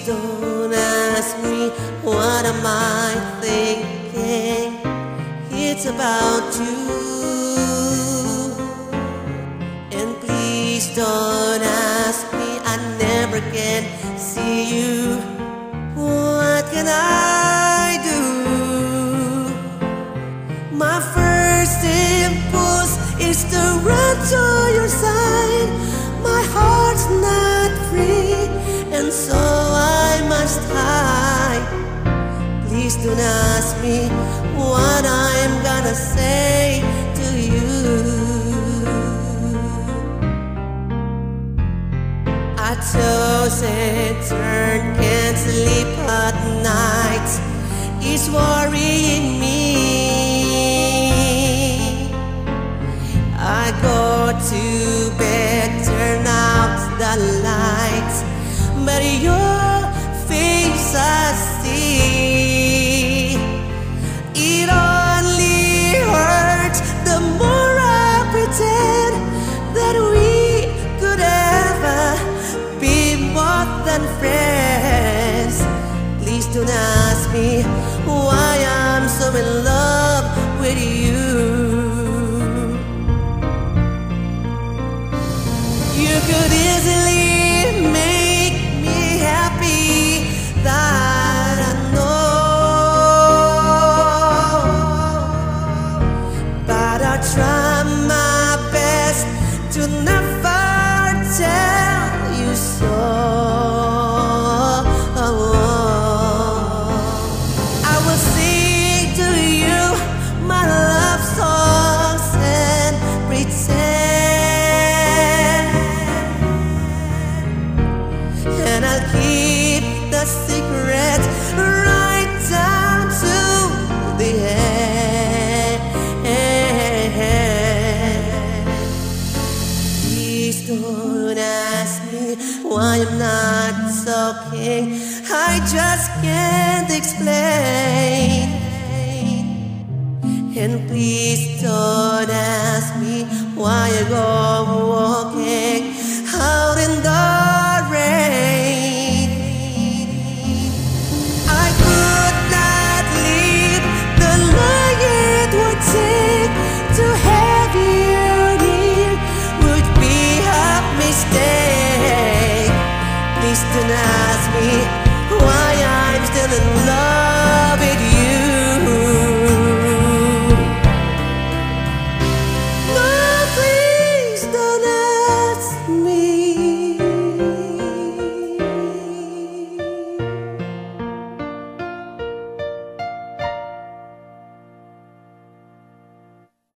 don't ask me what am I thinking. It's about you. And please don't ask me, I never can see you. What can I do? My first impulse is to run to your side. My heart's not free, and so I must hide. Please don't ask me what I'm gonna say to you. I chose a turn, can't sleep at night. It's worrying me. I go to bed, turn out the lights, but your face I see. It only hurts the more I pretend that we could ever be more than friends. Please don't ask me why I'm so in love with you. You could easily make me happy, that I know, but I try my best to never tell you so. I will sing to you my love songs and pretend, and I'll keep the secret right down to the end. Please don't ask me why I'm not talking, I just can't explain. And please don't ask me why I go walking out in the rain. I could not leave the lie it would take to have you near, would be a mistake. Please don't ask me